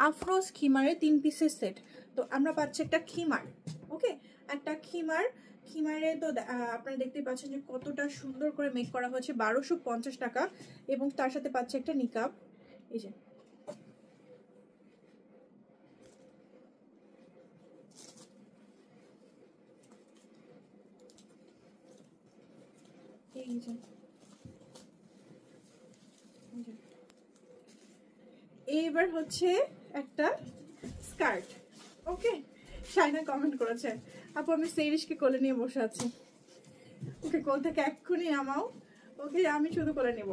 আফরোজ খিমারের 3 পিসের সেট। তো আমরা পাচ্ছি একটা খিমার, ওকে, একটা খিমারে তো আপনারা দেখতে পাচ্ছেন যে কতটা সুন্দর করে মেক করা হয়েছে, 1250 টাকা। এবং তার সাথে পাচ্ছে একটা নিকাব, এই যে এইবার হচ্ছে একটা স্কার্ট, ওকে। শাইনা কমেন্ট করেছে, আপু আমি সেরিশকে কোলে নিয়ে বসে আছি। ওকে, কোল থেকে এক্ষুনি নামাও, ওকে, আমি শুধু কোলে নেব।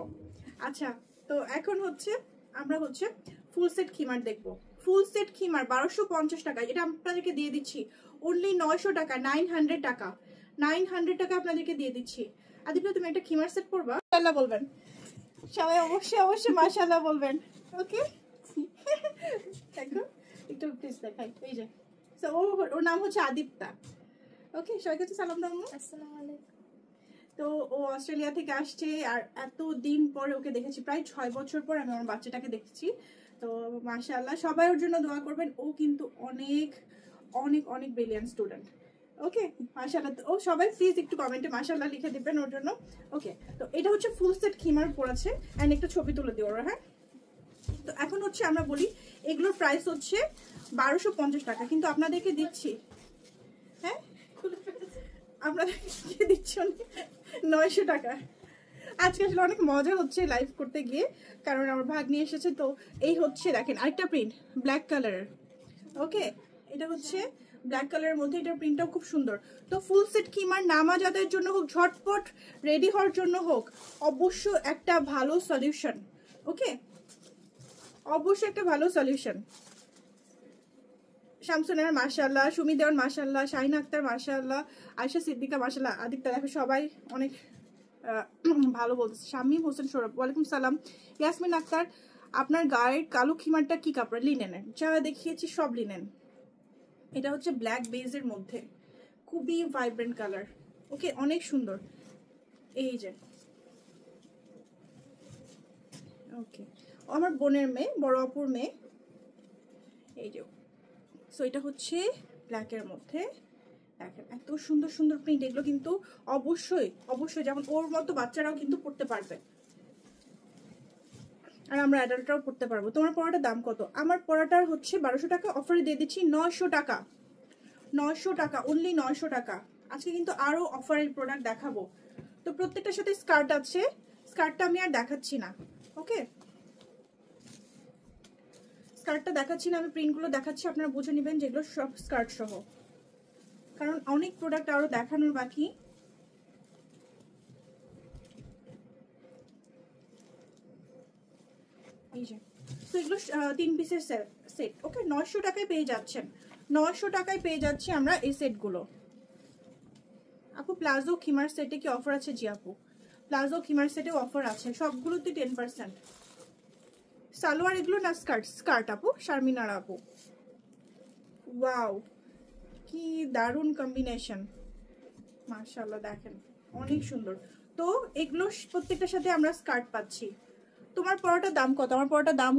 আচ্ছা, তো এখন হচ্ছে আমরা হচ্ছে ফুল সেট খিমার দেখবো। ফুল সেট খিমার 1250 টাকা, এটা আপনাদেরকে দিয়ে দিচ্ছি অনলি 900 টাকা, 900 টাকা, 900 টাকা আপনাদেরকে দিয়ে দিচ্ছি। আদিপ্রিয়া তুমি একটা খিমার সেট পরবা, মাশাআল্লাহ বলবেন সবাই, অবশ্যই মাশাআল্লাহ বলবেন, ওকে। দেখো একটু প্লিজ দেখাই, এই যে ওর নাম হচ্ছে আদিপ্তা, ওকে। সবাইকে সালাম দাও। আসসালামু আলাইকুম। তো ও অস্ট্রেলিয়া থেকে আসছে, আর এত দিন পরে ওকে দেখেছি, প্রায় 6 বছর পর আমি আমার বাচ্চাটাকে দেখেছি। তো মাশাআল্লাহ, সবাই ওর জন্য দোয়া করবেন। ও কিন্তু অনেক অনেক অনেক ব্রিলিয়ান্ট স্টুডেন্ট, ওকে। মাশাআল্লাহ, ও সবাই প্লিজ একটু কমেন্টে মাশাআল্লাহ লিখে দিবেন ওর জন্য, ওকে। তো এটা হচ্ছে ফুল সেট খিমার পড়াছে, এন্ড একটা ছবি তুলে দিও ওরা, হ্যাঁ। তো এখন হচ্ছে আমরা বলি এগুলোর প্রাইস হচ্ছে 1250 টাকা, কিন্তু আপনাদেরকে দিচ্ছি, হ্যাঁ আপনাদেরকে দিচ্ছি 900 টাকা। আজকে আসলে অনেক মজা হচ্ছে লাইভ করতে গিয়ে, কারণ আমার ভাগ নিয়ে এসেছে। তো এই হচ্ছে দেখেন আরেকটা প্রিন্ট ব্ল্যাক কালারের, ওকে। এটা হচ্ছে ব্ল্যাক কালারের মধ্যে, এটার প্রিন্টটাও খুব সুন্দর। তো ফুল সেট খিমার নামাজাদের জন্য হোক, ঝটপট রেডি হওয়ার জন্য হোক, অবশ্য একটা ভালো সলিউশন, ওকে, অবশ্যই একটা ভালো সলিউশন। শামসুনার মাশাআল্লাহ, সুমি দেওয়ান মাশাআল্লাহ, শাহিনা আক্তার মাশাআল্লাহ, আয়েশা সিদ্দিকা মাশাআল্লাহ, আদিত্য দেখো সবাই অনেক ভালো বলতেছে। শামীম হোসেন সৌরভ, ওয়ালাইকুম সালাম। ইয়াসমিন আক্তার, আপনার গায়ের কালো খিমারটা কি কাপড়? লিনেনের, যা দেখিয়েছি সব লিনেন। এটা হচ্ছে ব্ল্যাক বেজের মধ্যে, খুবই ভাইব্রেন্ট কালার, ওকে, অনেক সুন্দর। এই যে ওকে, আমার বোনের মেয়ে, বড় অপুর মেয়ে, এই যে। সো এটা হচ্ছে ব্ল্যাকের মধ্যে, দেখেন এত সুন্দর সুন্দর প্রিন্ট। এগুলো কিন্তু অবশ্যই অবশ্যই যেমন ওর মতো বাচ্চারাও কিন্তু পড়তে পারবে, আর আমরা অ্যাডাল্টরাও পড়তে পারবো। তোমার পড়াটার দাম কত? আমার পড়াটার হচ্ছে 1200 টাকা, অফারে দিয়ে দিচ্ছি 900 টাকা, 900 টাকা, অনলি 900 টাকা। আজকে কিন্তু আরো অফারের প্রোডাক্ট দেখাবো। তো প্রত্যেকটার সাথে স্কার্ট আছে, স্কার্টটা আমি আর দেখাচ্ছি না, ওকে। স্কার্টটা দেখাচ্ছি না, আমি প্রিন্টগুলো দেখাচ্ছি, আপনারা বুঝে নেবেন যেগুলো সব স্কার্ট সহ, কারণ অনেক প্রোডাক্ট আরো দেখানোর বাকি। এই যে, তো এগুলো 3 পিসের সেট, ওকে। 900 টাকায় পেয়ে যাচ্ছেন, 900 টাকায় পেয়ে যাচ্ছি আমরা এই সেটগুলো। আপু প্লাজো খিমার সেটে কি অফার আছে? জি আপু, প্লাজো খিমার সেটে অফার আছে, সবগুলোতে 10%। সালোয়ার এগুলো না স্কার্ট? স্কার্ট আপু, শারমিনার আপু। ওয়াও, কি দারুণ কম্বিনেশন, মাশাআল্লাহ, দেখেন অনেক সুন্দর। তো এগুলো প্রত্যেকটার সাথে আমরা স্কার্ট পাচ্ছি। তোমার পরোটার দাম কত? আমার পরোটার দাম